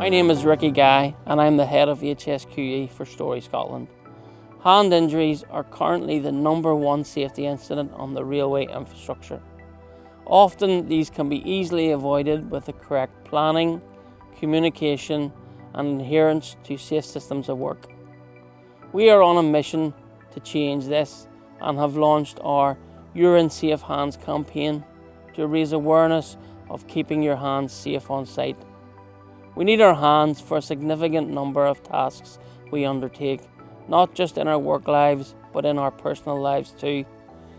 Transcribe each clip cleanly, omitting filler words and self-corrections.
My name is Ricky Guy and I'm the head of HSQE for Story Scotland. Hand injuries are currently the #1 safety incident on the railway infrastructure. Often these can be easily avoided with the correct planning, communication and adherence to safe systems of work. We are on a mission to change this and have launched our You're in Safe Hands campaign to raise awareness of keeping your hands safe on site. We need our hands for a significant number of tasks we undertake, not just in our work lives, but in our personal lives too.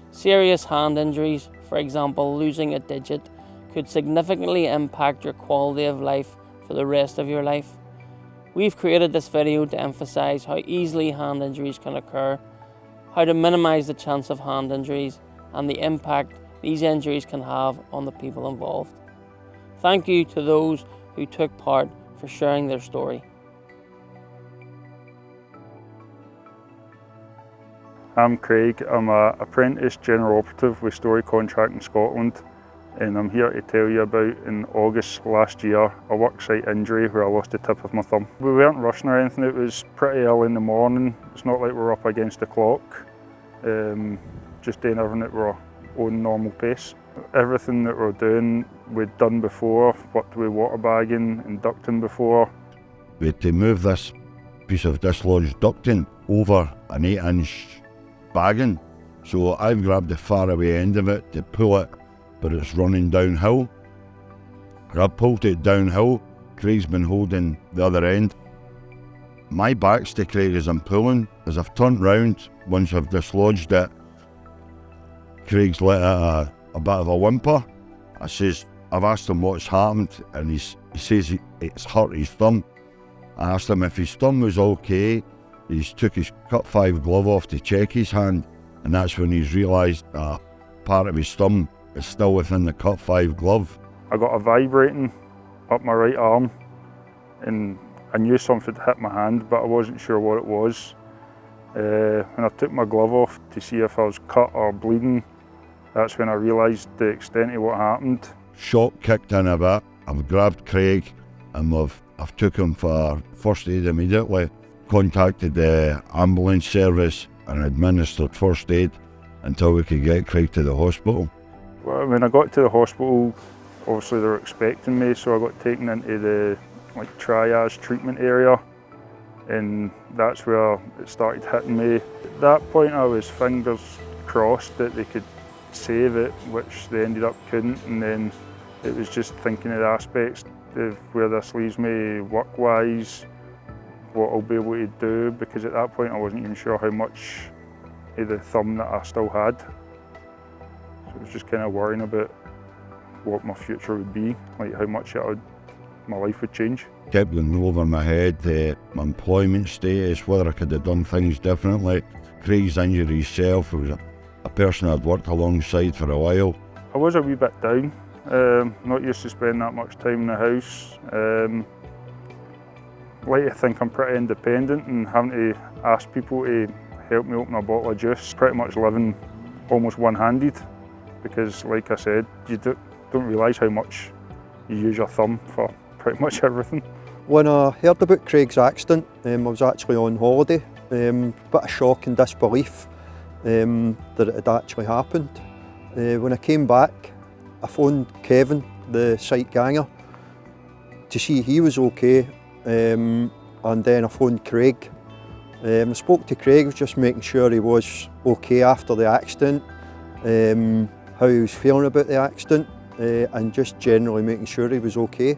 Serious hand injuries, for example losing a digit, could significantly impact your quality of life for the rest of your life. We've created this video to emphasise how easily hand injuries can occur, how to minimise the chance of hand injuries, and the impact these injuries can have on the people involved. Thank you to those who took part for sharing their story. I'm Craig. I'm an apprentice general operative with Story Contract in Scotland, and I'm here to tell you about in August last year a worksite injury where I lost the tip of my thumb. We weren't rushing or anything, it was pretty early in the morning. It's not like we're up against the clock, just doing everything at our own normal pace. Everything that we're doing we'd done before, worked with water bagging and ducting before. We had to move this piece of dislodged ducting over an 8-inch bagging. So I've grabbed the far away end of it to pull it, but it's running downhill. I pulled it downhill, Craig's been holding the other end. My back's to Craig as I'm pulling. As I've turned round, once I've dislodged it, Craig's let out a bit of a whimper. I've asked him what's happened, and he says it's hurt his thumb. I asked him if his thumb was okay. He's took his cut 5 glove off to check his hand, and that's when he's realised a part of his thumb is still within the cut 5 glove. I got a vibrating up my right arm, and I knew something had hit my hand, but I wasn't sure what it was. When I took my glove off to see if I was cut or bleeding, that's when I realised the extent of what happened. Shock kicked in a bit. I've grabbed Craig and I've took him for first aid immediately. Contacted the ambulance service and administered first aid until we could get Craig to the hospital. Well, when I got to the hospital, obviously they were expecting me, so I got taken into the triage treatment area, and that's where it started hitting me. At that point I was fingers crossed that they could save it, which they ended up couldn't, and then it was just thinking of the aspects of where this leaves me work-wise, what I'll be able to do, because at that point I wasn't even sure how much of the thumb that I still had. So I was just kind of worrying about what my future would be, like how much my life would change. Kept going over my head, my employment status, whether I could have done things differently. Craig's injury himself, it was a person I'd worked alongside for a while. I was a wee bit down, not used to spending that much time in the house. Like to think I'm pretty independent, and having to ask people to help me open a bottle of juice, pretty much living almost one-handed, because like I said, you don't realise how much you use your thumb for pretty much everything. When I heard about Craig's accident, I was actually on holiday. Bit of shock and disbelief that it had actually happened. When I came back, I phoned Kevin, the site ganger, to see he was okay, and then I phoned Craig. I spoke to Craig, just making sure he was okay after the accident, how he was feeling about the accident, and just generally making sure he was okay.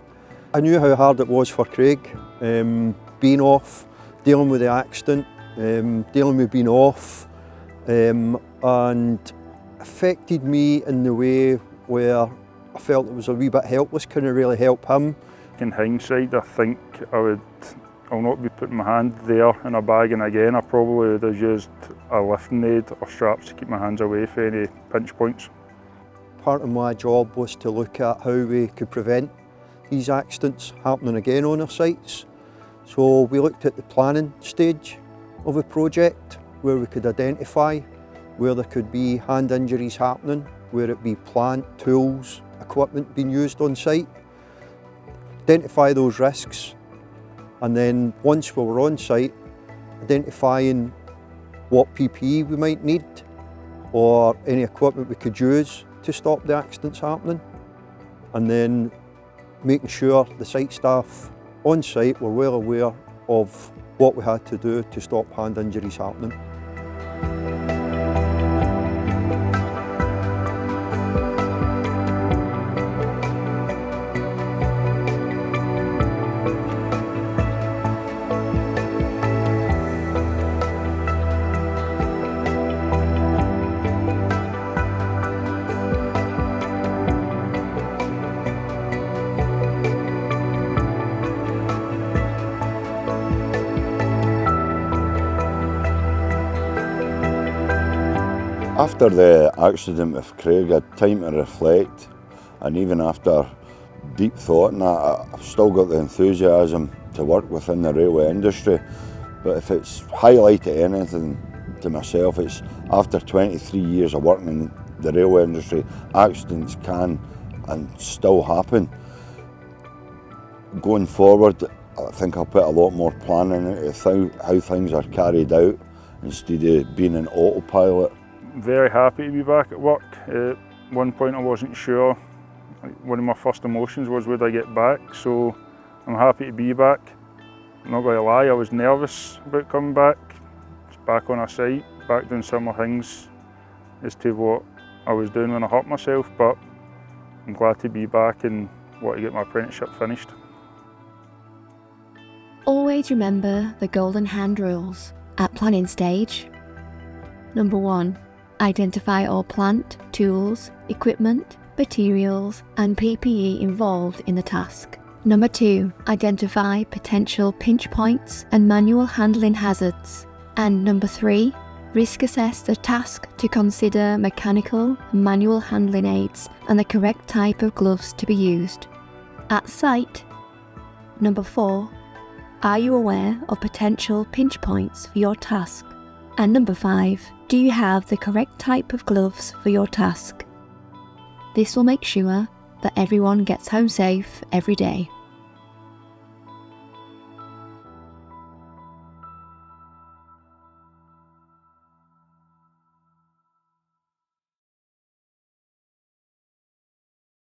I knew how hard it was for Craig, being off, dealing with the accident, dealing with being off, and affected me in the way where I felt it was a wee bit helpless, couldn't really help him. In hindsight, I think I'll not be putting my hand there in a bagging again. I probably would have used a lifting aid or straps to keep my hands away from any pinch points. Part of my job was to look at how we could prevent these accidents happening again on our sites. So we looked at the planning stage of a project where we could identify where there could be hand injuries happening, where it be plant, tools, equipment being used on site. Identify those risks And then once we were on site, identifying what PPE we might need or any equipment we could use to stop the accidents happening. And then making sure the site staff on site were well aware of what we had to do to stop hand injuries happening. After the accident with Craig, I had time to reflect, and even after deep thought and that, I've still got the enthusiasm to work within the railway industry. But if it's highlighted anything to myself, it's after 23 years of working in the railway industry, accidents can and still happen. Going forward, I think I'll put a lot more planning into how things are carried out instead of being an autopilot. Very happy to be back at work. At one point I wasn't sure. One of my first emotions was, would I get back? So I'm happy to be back. I'm not going to lie, I was nervous about coming back. Just back on a site, back doing similar things as to what I was doing when I hurt myself, but I'm glad to be back and want to get my apprenticeship finished. Always remember the golden hand rules at planning stage. Number 1. Identify all plant, tools, equipment, materials and PPE involved in the task. Number 2. Identify potential pinch points and manual handling hazards. And number 3. Risk assess the task to consider mechanical and manual handling aids and the correct type of gloves to be used. At site. Number 4. Are you aware of potential pinch points for your task? And number 5. Do you have the correct type of gloves for your task? This will make sure that everyone gets home safe every day.